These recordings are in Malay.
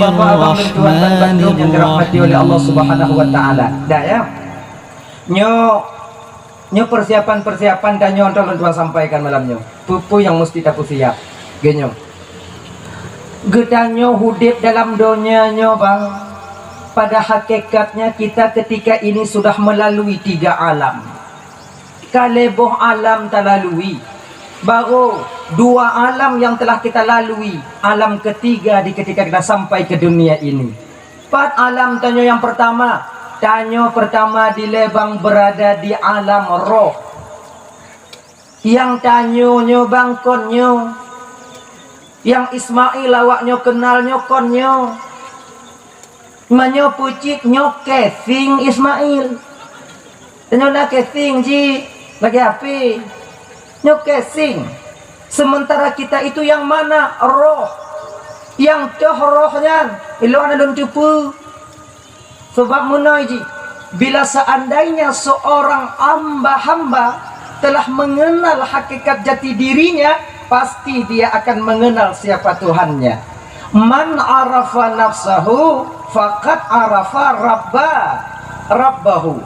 bapak abang dan tuan dan Bandung yang dirahmati oleh Allah Subhanahu wa taala. Dah ya. Nyo persiapan dan nyo untuk tuan sampaikan malamnya. Pupu yang mesti tapu siap. Genyo. Gedanyo hudip dalam dunia nyo bang. Pada hakikatnya kita ketika ini sudah melalui 3 alam. Kaleboh alam terlalui. Baru 2 alam yang telah kita lalui. Alam ketiga di ketika kita sampai ke dunia ini. 4 alam tanyo yang pertama. Tanyo pertama di lebang berada di alam roh. Yang tanyo nyo bang konyo. Yang Ismail awaknyo kenalnyo konyo. Manyo pucik nyo kesing Ismail. Tanyo nak kesing ji. Lagi api. Nyo kesing. Sementara kita itu yang mana? Roh. Yang toh rohnya. Ilo ana don tipu. Sebab munai ji. Bila seandainya seorang hamba telah mengenal hakikat jati dirinya, pasti dia akan mengenal siapa Tuhannya. Man arafa nafsahu faqad arafa rabbahu.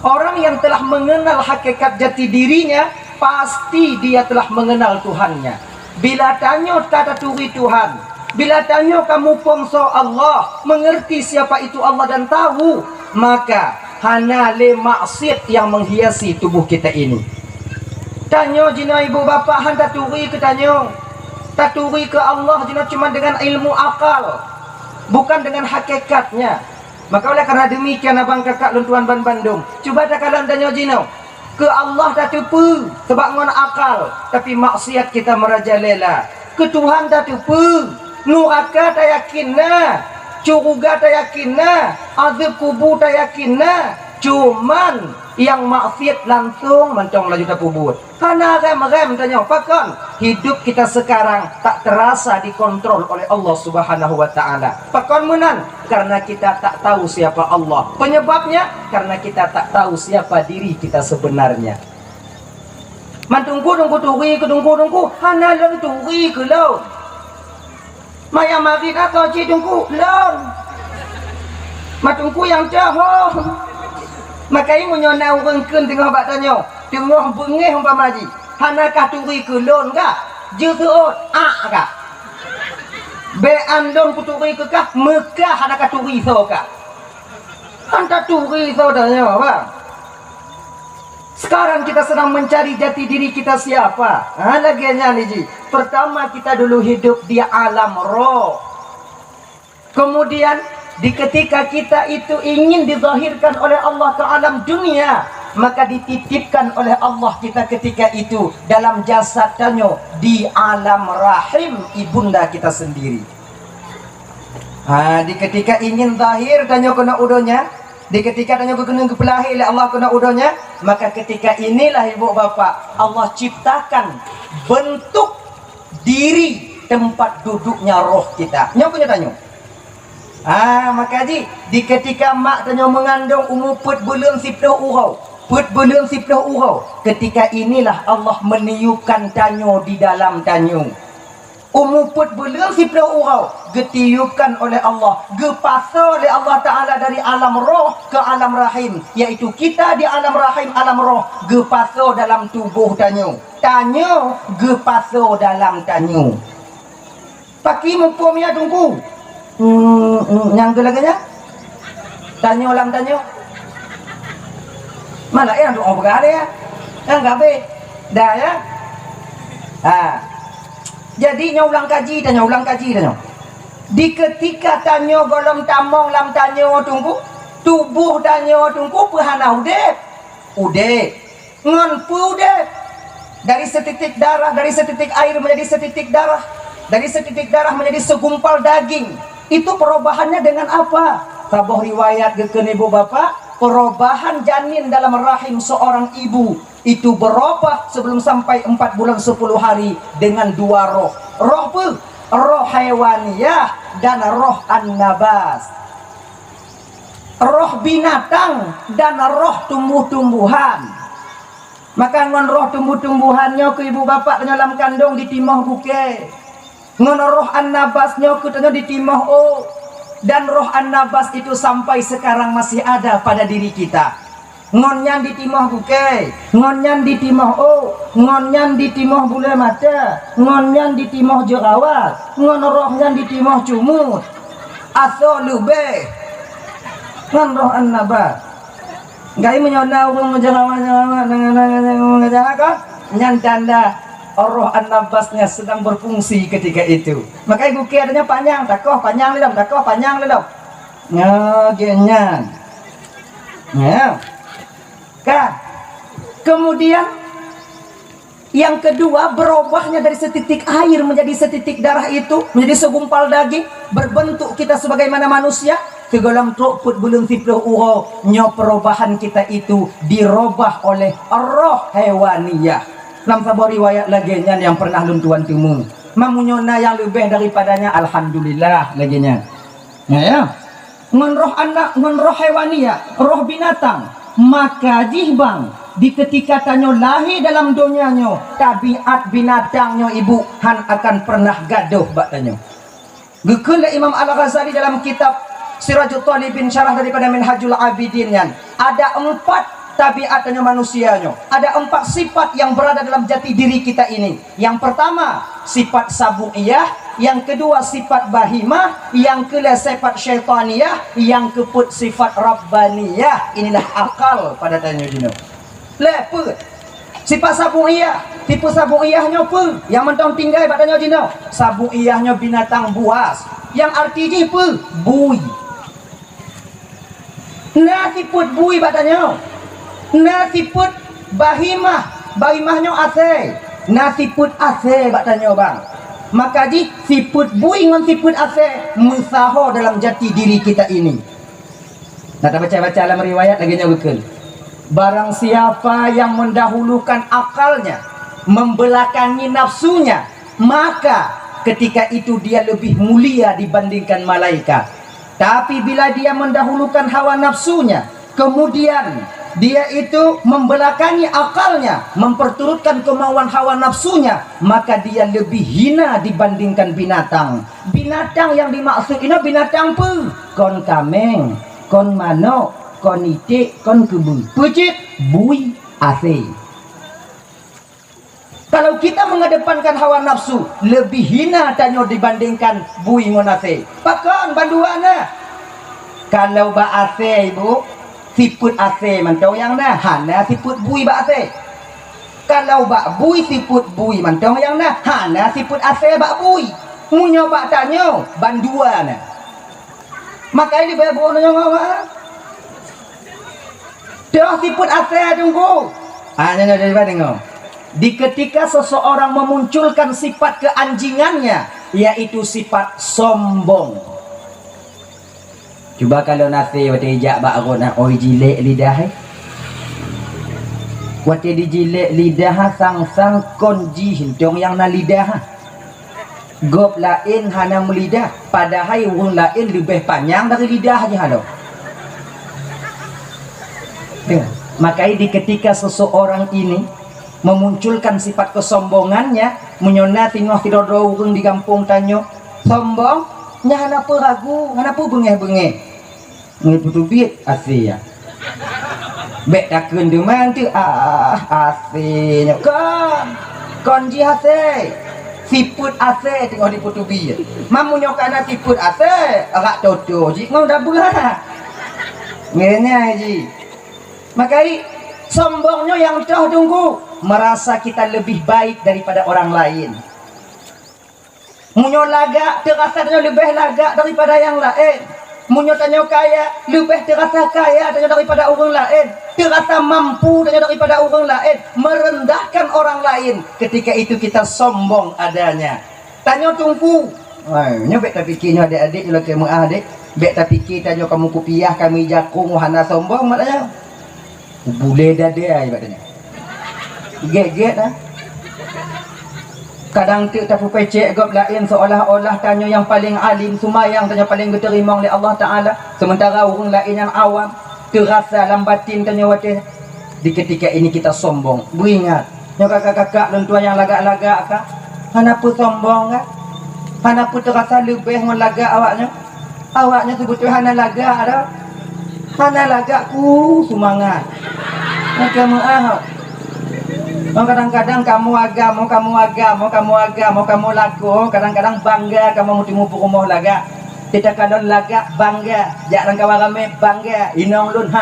Orang yang telah mengenal hakikat jati dirinya, pasti dia telah mengenal Tuhannya. Bila tanya tata turi Tuhan, bila tanya kamu pongso Allah, mengerti siapa itu Allah dan tahu, maka hanya le maksiat yang menghiasi tubuh kita ini. Tanya jina ibu bapa han taturi ke tanya. Taturi ke Allah jina cuma dengan ilmu akal, bukan dengan hakikatnya. Maka oleh karena demikian abang kakak dan tuan ban Bandung, cuba tak kalian tanya jina. Ke Allah tak tupu sebab ngon akal, tapi maksiat kita merajalela. Ke Tuhan tak tupu, neraka tak yakinna, curuga tak yakinna, azab kubur tak yakinna. Cuman yang maksiat langsung mencong laju tak kubur. Karena rem tanya, pakon hidup kita sekarang tak terasa dikontrol oleh Allah Subhanahu wa taala. Pakon menan karena kita tak tahu siapa Allah. Penyebabnya karena kita tak tahu siapa diri kita sebenarnya. Mantungku turi hana lon turi ke lo. Maya mari atau ji tungku lon. Matungku yang jauh. Makai menyona urengkeun tengah bak tanyo. Tengah bengeh umpama ji. Hanakah turi ke lon ka? Je seot ka. Be andon ku turi ke kah? Mekah hanakah turi so ka? Hanta turi so tanyo bang. Sekarang kita sedang mencari jati diri kita siapa? Lagiannya nih ji. Pertama kita dulu hidup di alam roh. Kemudian di ketika kita itu ingin dizahirkan oleh Allah ke alam dunia, maka dititipkan oleh Allah kita ketika itu dalam jasad tanyo di alam rahim ibunda kita sendiri. Di ketika ingin zahir tanyo kena udonya, di ketika tanyo kena kepelahi oleh Allah kena udonya, maka ketika inilah ibu bapak Allah ciptakan bentuk diri tempat duduknya roh kita. Nyo punya tanyo. Maka di ketika mak tanyo mengandung umur put bulan 10 urau. Ketika inilah Allah meniupkan tanyo di dalam tanyo. Umur put bulan 10 urau getiupkan oleh Allah, gepasa oleh Allah Ta'ala dari alam roh ke alam rahim, yaitu kita di alam rahim alam roh, gepasa dalam tubuh tanyo gepasa dalam tanyo. Paki mupumnya tunggu yang gelaganya tanyo lam tanyo mana yang doa berada ya yang gabe dah ya. Jadi ulang kaji tanyo di ketika tanyo golom tamong lam tanyo tunggu tubuh tanyo tunggu pehana ude ngon ude dari setitik darah, dari setitik air menjadi setitik darah, dari setitik darah menjadi segumpal daging. Itu perubahannya dengan apa? Sabuh riwayat geukeun ibu bapak, perubahan janin dalam rahim seorang ibu itu berubah sebelum sampai 4 bulan 10 hari dengan 2 roh. Roh apa? Roh hewaniyah dan roh an-nabas. Roh binatang dan roh tumbuh-tumbuhan. Maka ngon roh tumbuh-tumbuhannya ke ibu bapak dalam kandung di timah buke. Ngon roh an-nabasnya ke tanyo di timah Dan roh An-Nabas itu sampai sekarang masih ada pada diri kita. Ngonyan di timah bukai, ngonyan di timah ngonyan di timah bule mata, ngonyan di timah jerawat, ngon rohnya di timah cumut, atau lube, ngon roh An-Nabas. Gak menyona urung jerawat dengan kan? Nyan tanda roh An-Nabasnya sedang berfungsi ketika itu. Makanya bukai adanya panjang, takoh panjang ledam, takoh panjang ledam. Nyagenyan, ya. Kan? Kemudian yang kedua, berubahnya dari setitik air menjadi setitik darah itu, menjadi segumpal daging, berbentuk kita sebagaimana manusia. Kegolam truk put belum tiploh uro, nyo perubahan kita itu dirubah oleh roh hewaniyah. Dalam sebuah riwayat laginya yang pernah luntuan timu, mamunyona yang lebih daripadanya, alhamdulillah laginya. Ya, ngon roh anak, ngon roh hewaniyah, roh binatang. Maka jihbang di ketika tanyo lahir dalam dunianyo, tabiat binatangnya ibu han akan pernah gaduh baktanyo. Gekula Imam Al-Ghazali dalam kitab Sirajul Talibin syarah daripada Minhajul Abidin yan, ada 4 tabiatnya manusianya, ada 4 sifat yang berada dalam jati diri kita ini. Yang pertama sifat sabu'iyah, yang kedua sifat bahimah, yang ketiga sifat syaitaniyah, yang keempat sifat rabbaniyah. Inilah akal pada tanya dino. Lepet sifat sabu'iyah, tipe sabu'iyahnya apa? Yang mentong tinggal pada tanya dino. Sabu'iyahnya binatang buas, yang artinya apa? Bui. Nah tiput bui batanya. Nah tiput bahimah, bahimahnya ase. Nah tiput ase batanya bang. Maka di siput bui ngon siput ase musaho dalam jati diri kita ini. Nah, kita baca dalam riwayat lagi betul. Barang siapa yang mendahulukan akalnya, membelakangi nafsunya, maka ketika itu dia lebih mulia dibandingkan malaikat. Tapi bila dia mendahulukan hawa nafsunya, kemudian dia itu membelakangi akalnya, memperturutkan kemauan hawa nafsunya, maka dia lebih hina dibandingkan binatang. Binatang yang dimaksud ini binatang apa? Kon kameng, kon manok, kon itik, kon kebun. Pucit, bui, ase. Kalau kita mengedepankan hawa nafsu, lebih hina tanyo dibandingkan bui ngon ase. Pakon banduana. Kalau ba ase ibu, siput ase mantau yang dah, hana siput bui ba ase. Kalau ba bui siput bui mantau yang dah, hana siput ase ba bui. Munyo ba tanyo banduana. Makanya di bawah nyo ngawa. Dah siput ase tunggu. Nyo daripada dengar. Di ketika seseorang memunculkan sifat keanjingannya, yaitu sifat sombong. Cuba kalau nasi waktu ijak bakro nak oi jilek lidah waktu dijilek lidah sang konji hintong yang na lidah gop lain hana melidah, padahal urang lain lebih panjang dari lidahnya halo. Makanya di ketika seseorang ini memunculkan sifat kesombongannya, menyona tengok tidodo urang di kampung tanyo sombong nya hana apa ragu, hana apa bengeh-bengeh ngeputubit asia bek takun deman tu asia kon ji ase siput ase tengok di putubit mamunyo kana siput ase agak toto ji ngau dah bulah ngenya ji. Makai sombongnya yang dah tunggu merasa kita lebih baik daripada orang lain. Munyo lagak terasa dia lebih lagak daripada yang lain. Munyo tanyo kaya lebih terasa kaya daripada orang lain. Terasa mampu daripada orang lain, merendahkan orang lain. Ketika itu kita sombong adanya. Tanyo tunggu. Wah, nyo bek tak fikirnya adik-adik kalau kamu adik, bek tak fikir tanyo kamu kupiah kami jakung hana sombong maknanya. Boleh dah dia ibaratnya. Get lah. Kadang tu tak pecek gop lain seolah-olah tanya yang paling alim sumayang tanya paling diterima oleh Allah Taala, sementara orang lain yang awam terasa dalam batin tanya wate. Di ketika ini kita sombong. Beringat, nya kakak-kakak dan tuan yang lagak-lagak kah? Hana pu sombong kah? Hana pu terasa lebih ngon lagak awaknya? Awaknya tu betul hana laga ada. Hana laga ku semangat. Maka maaf. Kadang-kadang kamu kamu lagu, kadang-kadang bangga kamu mau timu rumah laga. Kita kadang laga bangga, jarang kawan kami bangga. Inong lun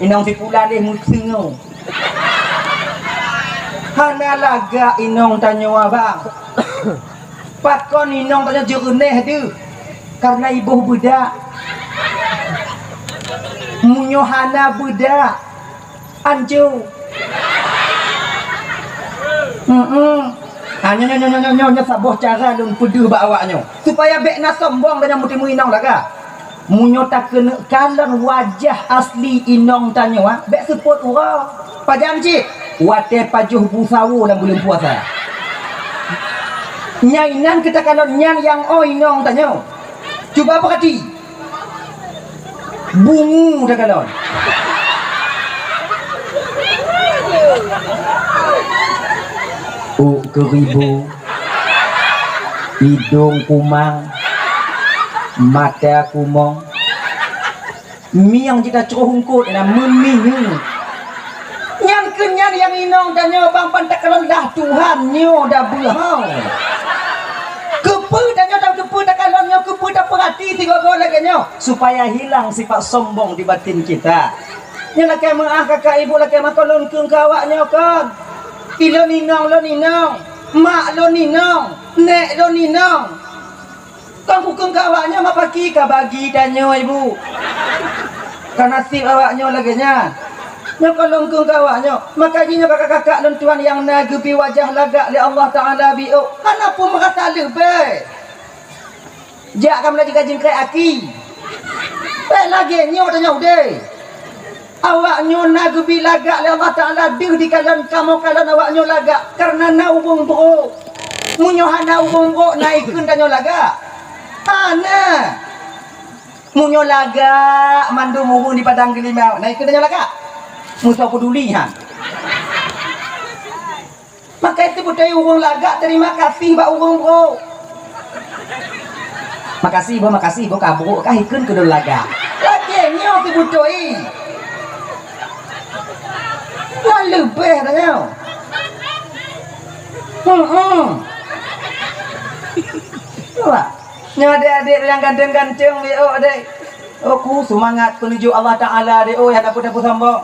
inong si pula deh musingo. Hana laga inong tanya abang. Pakon inong tanya jerneh tu, karena ibu budak. Munyo hana budak, anju. Nyonya sabuh cara lun pedu bawaknya supaya bekna sombong dengan mutimu inong laga. Munyo tak kena kalan wajah asli inong tanya bek seput urang. Pajam cik wate pajuh busawu dalam bulan puasa. Nyainan kita kalau nyan yang inong tanya. Cuba perhati. Bungu dah kalau. Keribu, hidung kumang, mata kumong, miang kita cohungkut na meminyu. Yang kenyan yang inong dan nyo bang pantak rendah Tuhan nyo dah berhau. Kepu dan nyo dah kepu tak kalau nyo kepu tak perhati tiga lagi nyo supaya hilang sifat sombong di batin kita. Nyo nak maaf kakak ibu nak makolon keng kawak nyo kan. Ilo ninong lo ninong, mak lo ninong, nek lo ninong. Kang hukum kawaknya mak pagi ka bagi danyo ibu. Kan nasib awaknya lagi nya. Nyo kalau hukum kawaknya, maka jinyo kakak-kakak lon tuan yang nagepi wajah lagak li Allah Taala biu. Kenapa merasa lebih? Jak kamu lagi kajin kai aki. Lagi nyo tanya udah. Awaknya nagebi lagak li Allah Ta'ala dir di kalan kamu kalan awaknya lagak karena naubung bro munyo hana ubung bro naikun danyo lagak hana munyo lagak mandu murung di padang gelimau naikun danyo lagak musuh peduli han maka itu budaya urung lagak terima kasih ba urung bro makasih bo kabuk kah ikun kedul lagak lagi nyo si budoi wah lebih tanya. Wah, adik-adik yang ganteng-ganteng dia dek. Aku semangat menuju Allah Taala dia yang dapat sambung.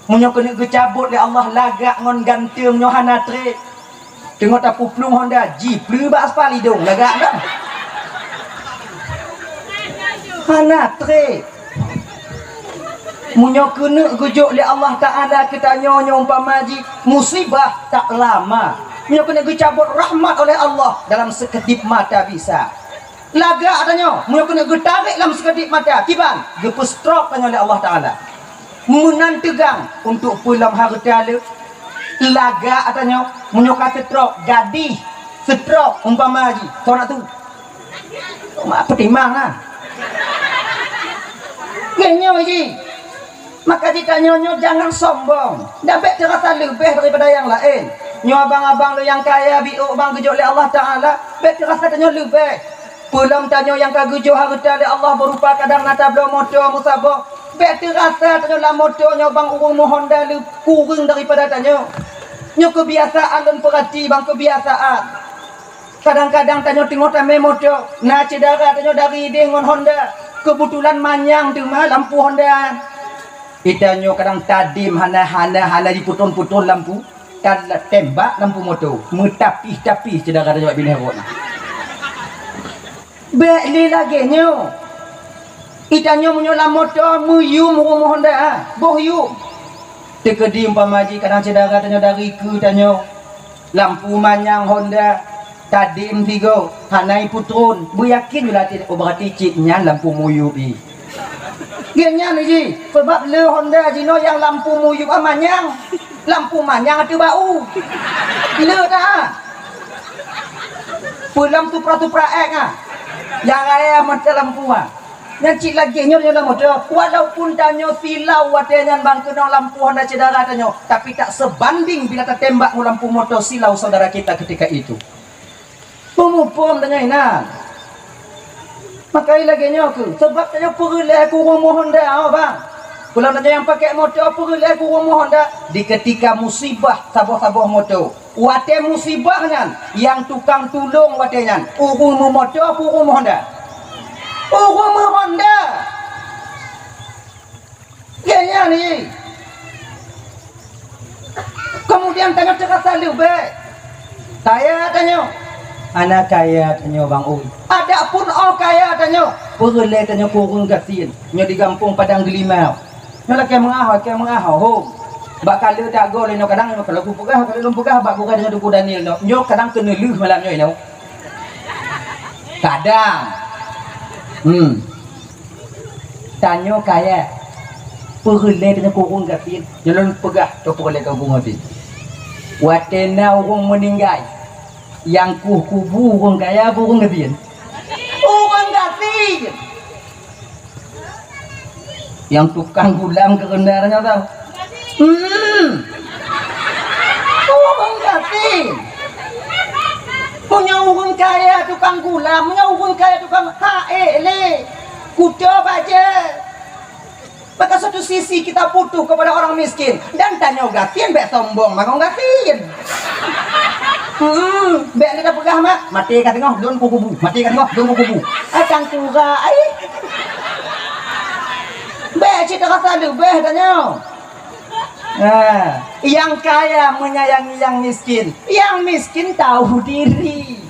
Munyo kena gecabut le Allah lagak ngon ganteng nyo hana tre. Tengok tak puplung Honda Jeep pleu ba aspal hidung lagak dah. Hana tre. Munyo kena gujuk li Allah Ta'ala kita nyonya umpama ji musibah tak lama. Munyo kena dicabut rahmat oleh Allah dalam sekedip mata bisa. Laga katanya, munyo kena getarik dalam sekedip mata. Kiban, gepus stroke tanya oleh Allah Ta'ala. Munan tegang untuk pulang harta le. Laga katanya, munyo kata stroke, gadih stroke umpama ji. Kau nak tu? Mak pertimbang lah. Kenyo ji. Maka jika nyo jangan sombong. Dapat terasa lebih daripada yang lain. Nyo abang-abang lo yang kaya biu bang gejok oleh Allah Taala, bet terasa nyo lebih. Pulang tanyo yang kagujo harta oleh Allah berupa kadang nata blo motor musabah. Bet terasa tanyo la motor nyo bang urung Honda lu kurang daripada tanyo. Nyo kebiasaan dan perhati bang kebiasaan. Kadang-kadang tanyo tengok tame motor, na cedera tanyo dari dengan Honda. Kebetulan manyang tu mah lampu Honda. Itanyo kadang tadim hana diputun-putun lampu kan tembak lampu motor metapih-tapih cedera jawab bini rot nah beli lagi nyo itanyo munyo la motor muyu murung Honda bohyu tekedi umpama ji kadang cedera tanyo dari ke tanyo lampu manyang Honda tadim tigo hanai putun bu yakin jula berarti ciknya lampu muyu bi Genya ni sebab le Honda Jino yang lampu muyuk manyang, lampu manyang ada bau, le dah. Pulang tupra yang ayah macam lampu Yang cik lagi nyo dalam motor, walaupun tanyo silau watenyan bang kena lampu Honda cedera tanyo, tapi tak sebanding bila tertembak lampu motor silau saudara kita ketika itu. Pemupum dengan ina. Makai lagi nyoku. Sebab tanya pergilah aku rumah Honda bang. Kalau tanya yang pakai motor pergilah aku rumah Honda. Di ketika musibah sabah-sabah motor. Wate musibahnya yang tukang tolong watenya. Rumah motor aku rumah Honda. Rumah Honda. Gaya ni. Kemudian tanya cakap selalu baik. Kaya tanya. Anak kaya tanya Bang Ul. Ada pun kaya tanya. Perleh tanya kurung gasin. Nyo di kampung Padang Gelimau. Nyo lah kaya mengahau. Ho. Bak kala tak go le nyo kadang nyo kalau ku pegah kalau pegah bak ku dengan Duku Daniel no. Nyo kadang kena leuh malam nyo no. Kadang. Tanya kaya. Perleh tanya kurung gasin. Nyo lan pegah to perleh kampung hati. Watena orang meninggal. Yang kubu orang kaya orang gatin. Orang gatin. Yang tukang gulam kerendarannya tahu. Orang gatin. Punya orang kaya tukang gulam, punya orang kaya tukang le. Kuda baca. Pada satu sisi kita butuh kepada orang miskin dan tanya gatin bek sombong makong gatin. Bek ni dah pegah mak. Mati kat tengah don kubu. Mati kat tengah don kubu. Akang tura ai. Bek cerita kata lu bek tanya. Yang kaya menyayangi yang miskin. Yang miskin tahu diri.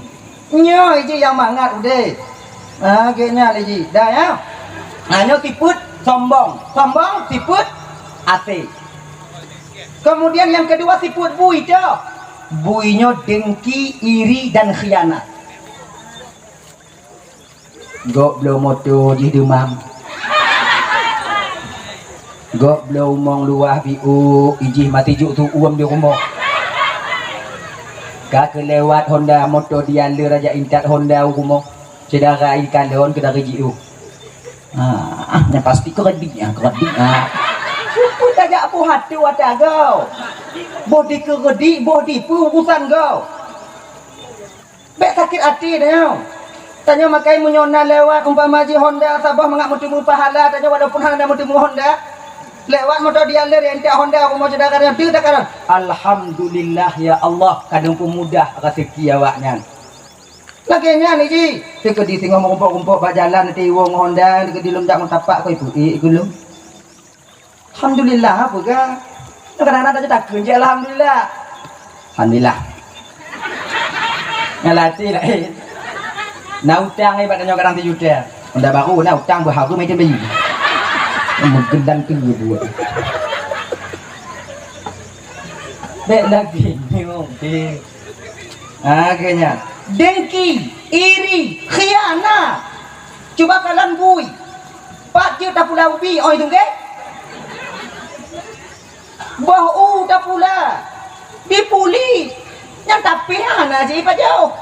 Nyo je yang mangat udah. Kayaknya lagi. Dah ya. Nyo tiput sombong. Sombong tiput ate. Kemudian yang kedua tiput bui dah. Buinya dengki, iri dan khianat. Gok blow motor di demam. Gok blow mong luah biu ijih mati juk tu uam di rumah. Kak kelewat Honda motor dia le raja intat Honda rumah. Cedara ikan leon ke dari jiu. Yang pasti keredik. Pun tak apa hati wadah kau. Bodi keredik, bodi pun urusan kau. Bek sakit hati dah. Tanya makai menyona lewat umpama ji Honda Sabah mengak mutimu pahala tanya walaupun hang dah mutimu Honda. Lewat motor dia le rentak Honda aku mau cedera dia tu tak kan. Alhamdulillah ya Allah kadang pun mudah rezeki awaknya. Laginya ni ji, teka di tengah merumpok-rumpok bak jalan nanti wong Honda teka di lomdak mentapak kau ibu gulung. Alhamdulillah apa ke? Kadang-kadang tak kerja alhamdulillah. Alhamdulillah. Ngalati lah. Nak utang ni batanya kadang tu juta. Honda baru nak utang berharga macam bayi. Menggendang tu buat. Baik lagi ni okey. Kayaknya dengki, iri, khianat. Cuba kalian bui. Pak dia tak pula ubi oi tu ke? Bahu tak pula. Dipuli. Yang tapi aja pak jauh.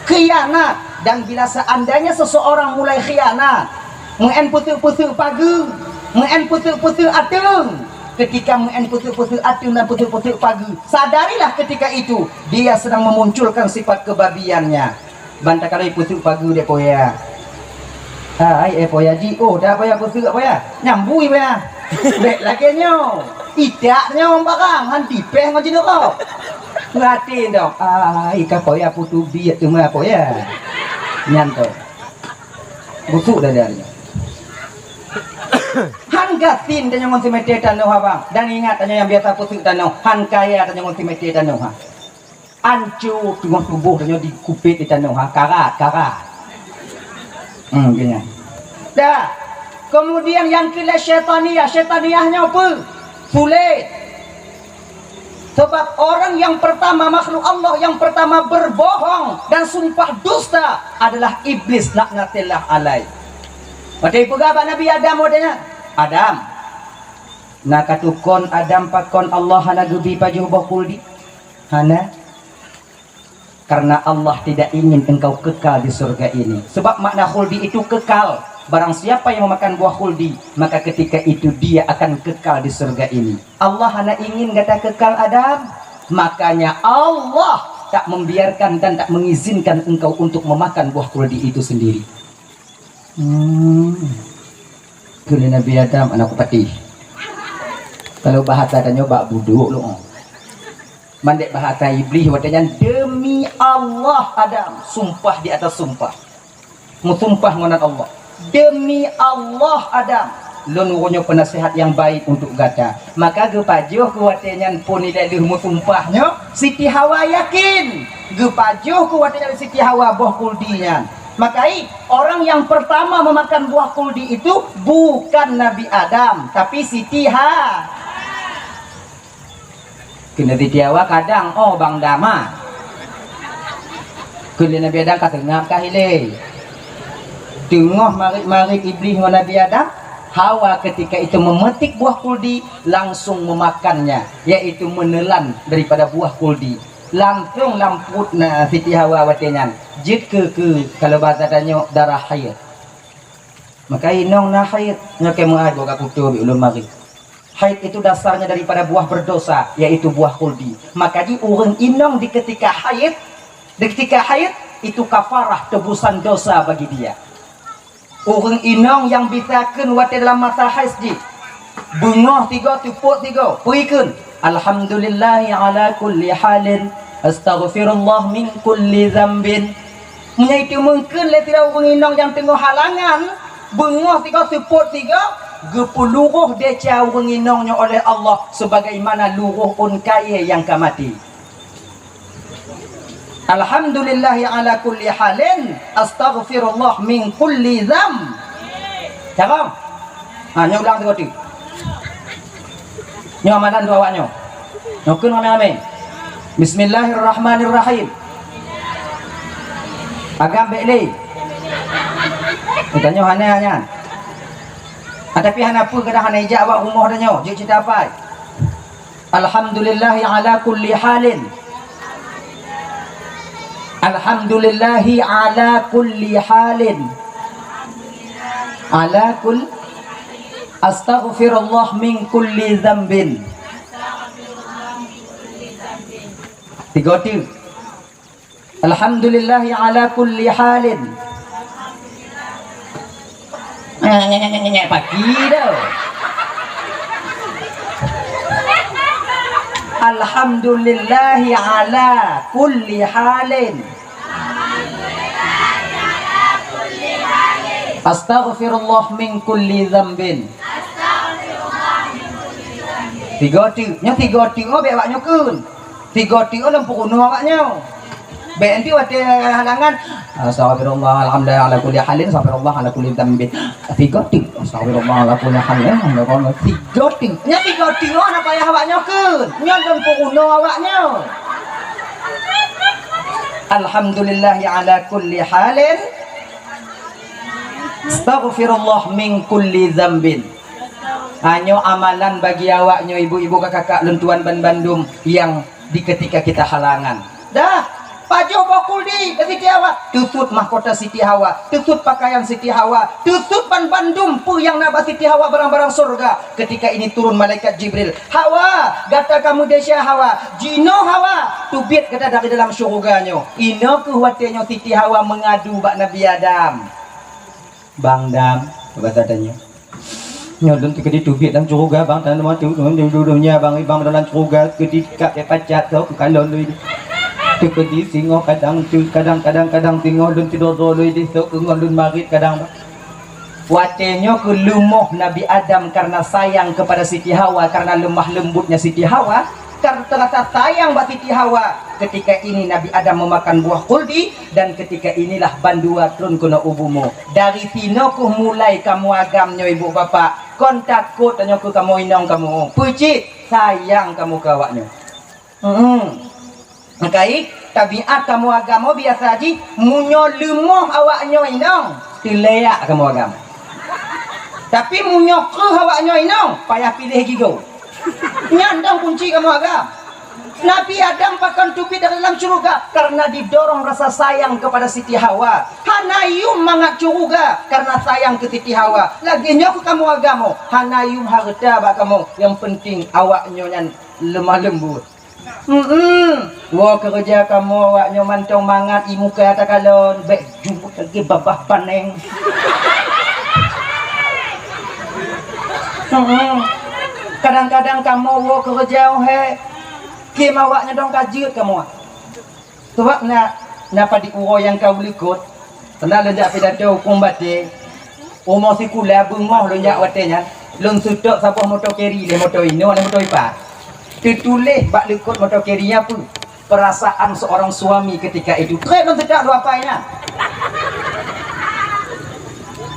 Khianat dan bila seandainya seseorang mulai khianat, mengen putuk-putuk pagi, mengen putuk-putuk atung. Ketika mengen putuk-putuk atung dan putuk-putuk pagi, sadarilah ketika itu dia sedang memunculkan sifat kebabiannya. Bantah kalau putuk pagi dia poya. Hai poya ji, oh dah poya putuk poya. Nyambui poya. Bek lagi nyo. Idaknya orang barang hanti peh macam tu kau. Ngatin dong. Ika poya putu biat tu mah poya. Nyanto. Busuk dah dia. Han gatin tanya ngon simete tano bang. Dan ingat tanya yang biasa pusuk tano. Han kaya tanya ngon simete tano ha. Ancu tengah tubuh tanya di kupit di tano ha. Karat. Gini. Dah. Kemudian yang kila syaitaniyahnya apa? Sulit. Sebab orang yang pertama makhluk Allah yang pertama berbohong dan sumpah dusta adalah iblis laknatillah alaih. Pada ibu gaba Nabi Adam wadanya. Adam. Nakatukon Adam pakon Allah hana gubi pajuh bakuldi. Hana. Karena Allah tidak ingin engkau kekal di surga ini. Sebab makna khuldi itu kekal. Barang siapa yang memakan buah khuldi, maka ketika itu dia akan kekal di surga ini. Allah hanya ingin kata kekal Adam. Makanya Allah tak membiarkan dan tak mengizinkan engkau untuk memakan buah kuldi itu sendiri. Kuli Nabi Adam anak peti. Kalau bahasa tanya bak buduk lu. Mandek bahasa iblis watanya demi Allah Adam, sumpah di atas sumpah. Musumpah ngonan Allah. Demi Allah Adam, lenurunya penasihat yang baik untuk gata. Maka gepajuh kuatnya pun tidak dirmu sumpahnya. Siti Hawa yakin. Gepajuh kuatnya Siti Hawa buah kuldinya. Makai orang yang pertama memakan buah kuldi itu bukan Nabi Adam, tapi Siti Hawa. Kena Siti Hawa kadang Bang Dama. Kena Nabi Adam kata ngap kahile. Tengah marik iblis dengan Nabi Adam, Hawa ketika itu memetik buah kuldi langsung memakannya, yaitu menelan daripada buah kuldi. Langsung lamput Siti Hawa watenyan. Jid ke kalau bahasa tanya darah haid. Maka inong na haid ngake mengaid boga kutu bi ulun mari. Haid itu dasarnya daripada buah berdosa, yaitu buah kuldi. Maka di urang inong di ketika haid itu kafarah tebusan dosa bagi dia. Urang inong yang bisakeun wate dalam masa haid di bungoh 3 tupuk 3 perikeun alhamdulillahi ala kulli halin astaghfirullah min kulli dzambin. Menyaitu mungkin le tidak urang inong yang tengah halangan bungoh 3 tupuk 3 gepeluruh deca urang inongnya oleh Allah sebagaimana luruh un kaya yang kamati. Alhamdulillahi ala kulli halin astaghfirullah min kulli dzam. Cakap? Nyulang tu tu. Nyo amalan dua awaknya. Nyokun amin. Bismillahirrahmanirrahim. Agam bekli. Tanya hanya. Tapi hana pun kadang hana ijak awak rumah dah nyo. Jik cerita apa? Alhamdulillahi ala kulli halin. Alhamdulillahi ala kulli halin. Ala kull astaghfirullah min kulli dzambin. 3 Alhamdulillahi ala kulli halin. Pagi dah. Alhamdulillahi ala kulli halin. Astaghfirullah min kulli dzambin. 3 nya 3 be awaknya kun. 3 lempu kuno awaknya. Be nanti wate halangan astaghfirullah alhamdulillah ala kulli halin astaghfirullah ala kulli dzambin. 3 astaghfirullah ala kulli halin alhamdulillah 3 nya 3 ana payah awaknya kun. Nya lempu kuno awaknya. Alhamdulillah ala kulli halin astaghfirullah min kulli dzambin. Hanya amalan bagi awaknya ibu-ibu kakak lentuan ban Bandung yang di ketika kita halangan. Dah, pajo bokuldi Siti Hawa, tutut mahkota Siti Hawa, tutut pakaian Siti Hawa, tutut ban Bandung pu yang naba Siti Hawa barang-barang surga. Ketika ini turun malaikat Jibril. Hawa, gata kamu desya Hawa, jino Hawa, tubit kata dari dalam surganya. Ino kuwatenya Siti Hawa mengadu bak Nabi Adam. Bang Dam, bahasa tanya. Nyodon ke di tubit dalam surga bang dan matu dudunya bang dalam surga ketika pacat tu kalau lui tu ke di singo kadang singo dun tidur lui di tu ngon marit kadang watenya ke lumuh Nabi Adam karena sayang kepada Siti Hawa, karena lemah lembutnya Siti Hawa, karena ternyata sayang buat Siti Hawa. Ketika ini Nabi Adam memakan buah kuldi, dan ketika inilah bandua turun kuna ubumu. Dari tinoku mulai kamu agamnya ibu bapak, kontak ku tanya ku kamu inong kamu pucit sayang kamu kawaknya. Makai tabiat kamu agama biasa aja munyo lemoh awaknya inong tileak kamu agama. Tapi munyo ke awaknya inong payah pilih gigo. Nyandang kunci kamu agama. Nabi Adam pakan tupi dari dalam surga karena didorong rasa sayang kepada Siti Hawa. Hanayum mangat surga karena sayang ke Siti Hawa. Lagi nyok kamu agamo. Hanayum harta bak kamu. Yang penting awak nyonya lemah lembut. Wo kerja kamu awaknya mantong mangat imu ke atas kalon baik jumpa lagi babah paneng. Kadang-kadang kamu wo kerja kim awaknya dong kajut kamu. Sebab napa di uro yang kau likut. Tanda lenjak pidato hukum bate. Umur sikula bungoh lenjak watenya. Lun sudok sapah motor keri le motor ino le motor ipa. Ditulis bak likut motor kerinya pun perasaan seorang suami ketika itu. Kau lun sedap dua apa ina.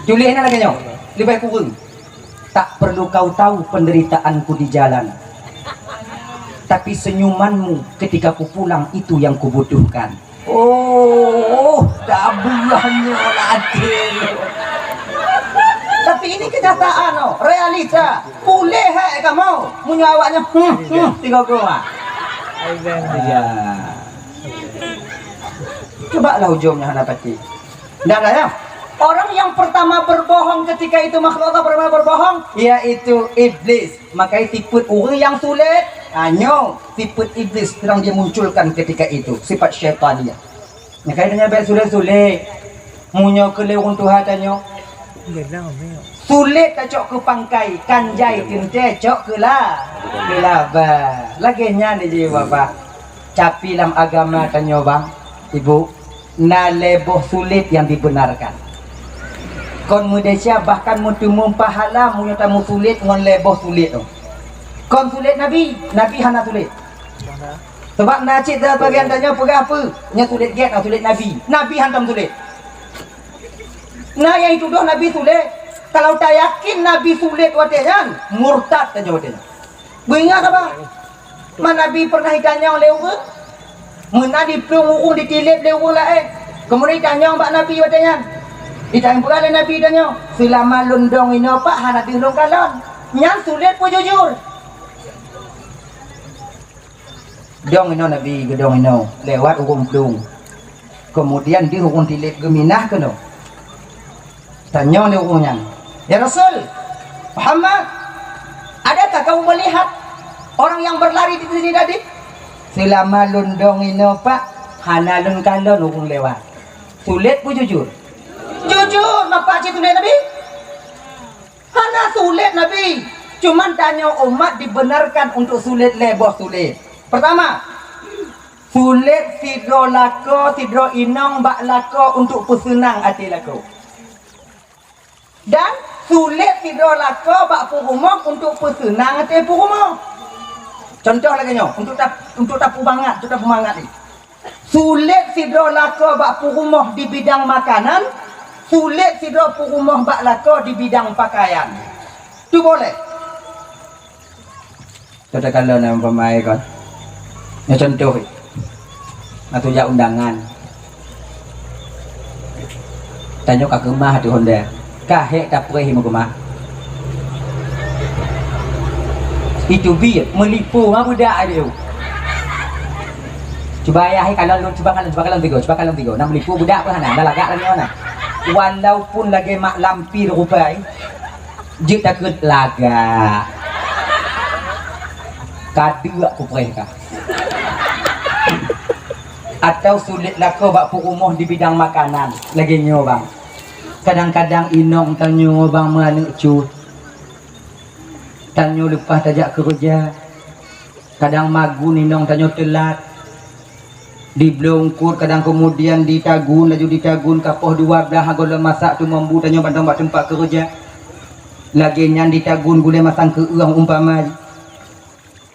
Tulisnya lagi nyo. Lebih kurang. Tak perlu kau tahu penderitaanku di jalan. Tapi senyumanmu ketika ku pulang itu yang kubutuhkan. Oh, tabulahnya ladil. Tapi ini kenyataan, realita. Boleh kamu menyawaknya tiga gua. Ya. Coba lah ujungnya dapati. Tidak ada ya. Orang yang pertama berbohong ketika itu makhluk Allah pertama berbohong, yaitu iblis. Makanya tipu orang yang sulit, hanya tipu iblis sedang dia munculkan ketika itu sifat syaitan dia. Makanya baik sulit-sulit, munyo kelewung Tuhan tanya. Sulit tak cok ke pangkai, kanjai tinte cok ke lah, ba. Lagi nya ni bapak. Tapi dalam agama tanya bang, ibu, na leboh sulit yang dibenarkan. Kon Malaysia bahkan mutumum pahala munyo tamu sulit ngon leboh sulit tu. Kon sulit Nabi hana sulit. Sebab nacik dah bagian tanya pergi apa? Nya sulit get atau sulit Nabi hantam sulit. Nah yang itu doh Nabi sulit. Kalau tak yakin Nabi sulit watenya, murtad tanya watenya. Beringat apa? Mana Nabi pernah ditanya oleh orang? Mana di pelung ditilip oleh orang lain. Kemudian ditanya mbak Nabi watenya. Ditanya pula oleh Nabi tanya, selama lundong ini apa hana dilung kalon. Yang sulit pun jujur. Dong ini Nabi gedong ini lewat urung pelung. Kemudian di urung tilip geminah kena. Tanya oleh urungnya, ya Rasul Muhammad, adakah kamu melihat orang yang berlari di sini tadi? Selama lundong ini apa hana lung kalon urung lewat. Sulit pun jujur. Jujur, apa cik sulit Nabi? Hana sulit Nabi. Cuman tanya umat dibenarkan untuk sulit leboh sulit. Pertama, sulit sidro lako, sidro inong bak lako untuk pesenang hati lako. Dan sulit sidro lako bak purumok untuk pesenang hati purumok. Contoh lagi nyo, untuk tapu bangat, ni. Sulit sidro lako bak purumok di bidang makanan. Sulit sidro purumah bak lako di bidang pakaian. Itu boleh. Kita kalau nama pemain kan. Ya contoh. Atau ya undangan. Tanya ke rumah tu Honda. Kahek tak perih mau rumah. Itu biar melipu apa budak dia. Coba ayah kalau coba kalau tiga. Nak melipu budak pun hana, dah lagak lagi mana. Walaupun lagi mak lampir rupai dia takut laga kadu aku pereka atau sulit lako bak rumah di bidang makanan lagi nyo bang. Kadang-kadang inong tanyo bang mana cut tanyo lepas tajak kerja. Kadang magun inong tanyo telat di blongkur, kadang kemudian ditagun, laju ditagun kapoh dua belah gula masak tu mambu tanya bandang bak tempat kerja. Lagi nyan ditagun gula masang ke uang umpama.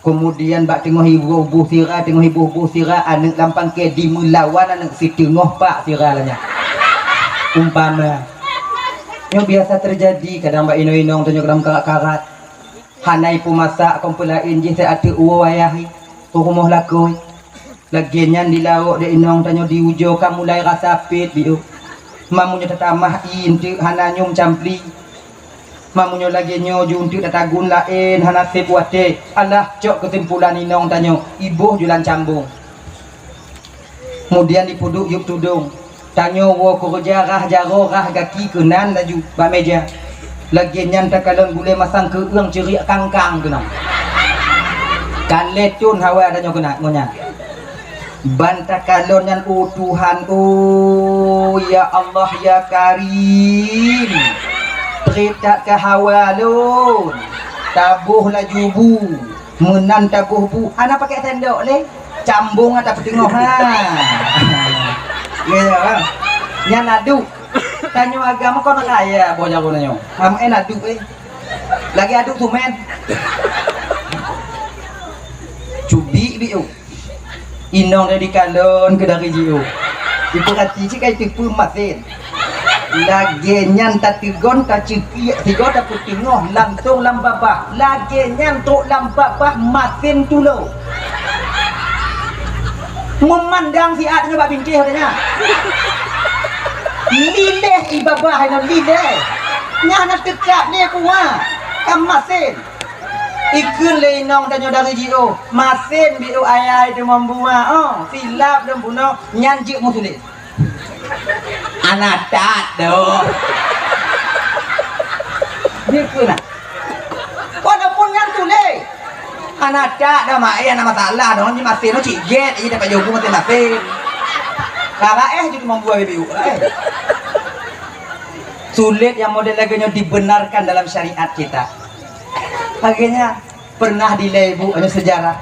Kemudian bak tengok ibu sirah anak lampang ke di melawan anak si tengok pak sirah lahnya. Umpama. Yang biasa terjadi kadang bak inong tanya kadang karat-karat. Hanai pu masak kompulain je saya atu uwayahi. Tu rumah lakoi. Lagian di lauk dia inong tanya di ujo kamu mulai rasa pit biu. Mamunya tetamah inti hana nyum campli. Mamunya lagi nyo junti tatagun lain hana sepuate. Alah cok kesimpulan inong tanya ibu jualan cambung. Kemudian dipuduk yuk tudung. Tanya wo kerja rah jaro rah gaki kenan laju bak meja. Lagian tak kalon boleh masang ke uang ceria kangkang tu nak. Kaletun hawa ada nyokuna ngonya. Bantah kalonyan Tuhan ya Allah ya Karim. Teritak ke hawa lon. Tabuh lajubu. Menan tabuh bu. Ana pakai tendok le. Cambung atau petengah ha. Ya. Nya nadu. Tanyo agama kau nak kaya boja ko nanyo. Am nadu Lagi aduk tu men. Cubi biu. Inong dari kalon ke dari jiu. Diperhati cik kai tipu matin. Lagi nyan tatigon kaciki tiga dapat tengah lantung lambabah. Lagi nyan tok lambabah matin tulo. Memandang si adnya bab bingkih katanya. Lileh ibabah hai lileh. Nyana tekak ni kuah. Kam masin. Ikun le inong tanyo dari jiu. Masin biu ayai tu membuah. Oh, silap dan bunuh nyanjik mu tulis. Anak tak doh. Dia kena. Walaupun yang tulis. Anak tak dah mak ayah nama salah dong. Ni masin no ciget. Ini dapat jogu masin. Kakak jadi membuah biu. Sulit yang model lagunya dibenarkan dalam syariat kita. Akhirnya pernah dilebu ada sejarah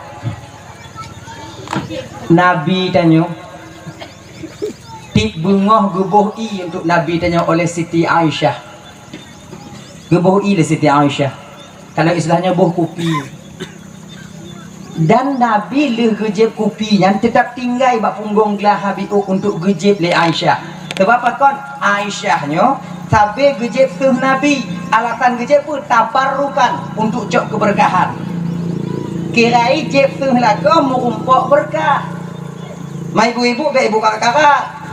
Nabi tanyo tik bungoh gebuh i untuk Nabi tanyo oleh Siti Aisyah. Gebuh i oleh Siti Aisyah. Kalau istilahnya buh kopi. Dan Nabi le gejep kopinya tetap tinggal bak punggung gelah habiu untuk gejep le Aisyah. Sebab apa kon Aisyahnya sampai gejep suh Nabi. Alasan gejep pun tabarrukan untuk cok keberkahan. Kirai jep suh lagu mengumpuk berkah. Mai ibu-ibu be ibu kakak-kakak.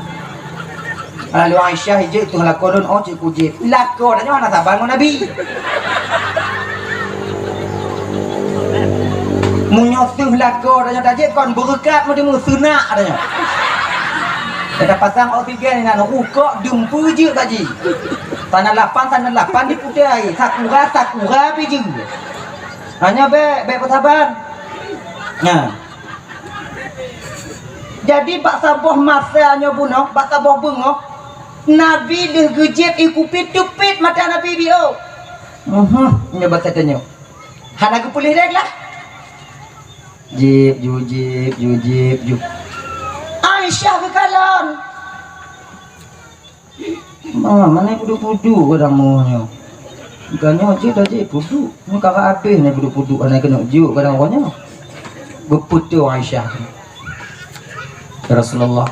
Lalu Aisyah hijau tu lakodon oh cik kujep. Lakodonnya mana sabar Nabi. Munyosuh lakodonnya tajik kon berkat mau demu sunak adanya. Kita pasang oksigen dengan ukok dumpu je tadi. Tanah 8 dipudai. Sakura biji. Hanya be persahabat. Nah. Jadi bak saboh masanya bunuh, bak saboh bungoh. Nabi dah gejep ikupi tupit mata Nabi bio. Ini bahasa tanya. Hana ke pulih dah lah. Jip. Aisyah ke kalon. Mana pudu-pudu kadang munya. Bukannya je dah je pudu. Ni kakak habis ni pudu-pudu anak kena juk kadang orangnya. Berputu Aisyah. Rasulullah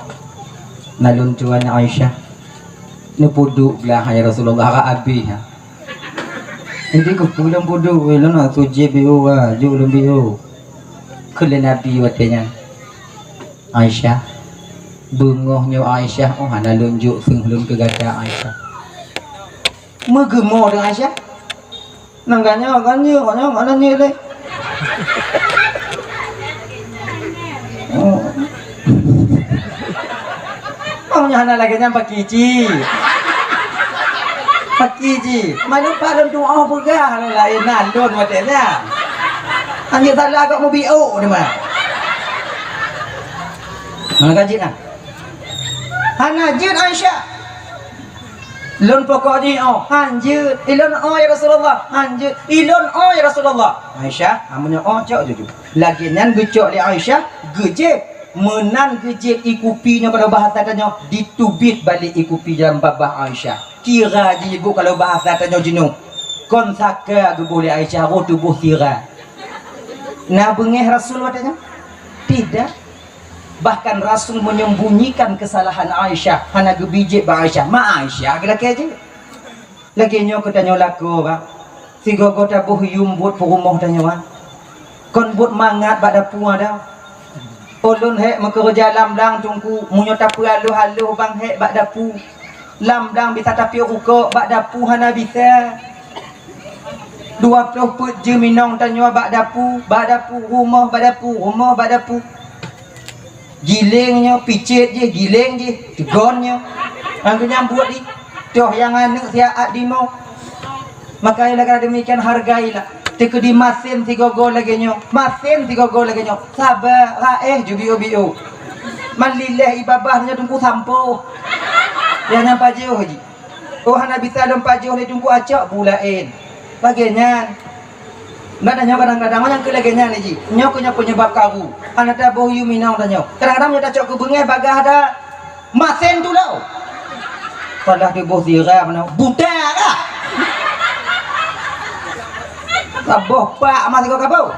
nalun tuan Aisyah. Ni pudu belah ya Rasulullah kakak habis ha. Ini ke pulang pudu welana tu je bio juk lebih. Kele Nabi watenya. Aisyah bungohnya Aisyah hana lunjuk senglun ke gada Aisyah. Megemo dengan Aisyah. Nangganya mana ni le. Nya hana lagi nyam pakiji. Mana padam doa pegah lain nandon matenya. Anjir salah kau mau bio ni mah. Mana kaji nak? Hana jid Aisyah. Lon pokok ni hanjut. Ilon ya Rasulullah. Hanjut. Ilon ya Rasulullah. Aisyah, amunnya cok jujur. Lagi nan gecok li Aisyah, gejep menan gejep ikupinya kalau bahasa tanya ditubit balik ikupi dalam babah Aisyah. Kira je ibu kalau bahasa tanya jenuh. Kon saka gebuli Aisyah ro tubuh kira. Nah bengeh Rasul katanya? Tidak. Bahkan Rasul menyembunyikan kesalahan Aisyah. Hana gebijik ba Aisyah. Ma Aisyah laki aja. Lagi nyo katanya laku ba. Si gogo tabuh yumbut perumah tanya ba. Kon but mangat pada puan dah. Ulun hek mekerja lamdang tungku munyo tapu halu bang hek bak dapu. Lamdang bisa tapi ruko bak dapu hana bisa. 20 put je minong tanya bak dapu rumah bak dapu. Gilingnya picit je giling je tegonnya angku nyambut di toh yang anak siaat di mau makanya kalau demikian hargailah Tiku di masin 3 gol lagi nyo. Masin 3 gol lagi nyo. Sabar, raeh jubiu-biu. Malillah ibabahnya tunggu sampo. Yang nampak jauh haji. Oh hana bisa lompat jauh le tunggu acak bulain. Bagian. Nggak nanya kadang-kadang yang ke lagi nya haji. Nyok penyebab karu. Hana tak boh yu minang tanya. Kadang-kadang nyata cok ke bengai bagah ada masin tu lau. Kalau di boh zira mana budak ah. Aboh pak masih kau kapau.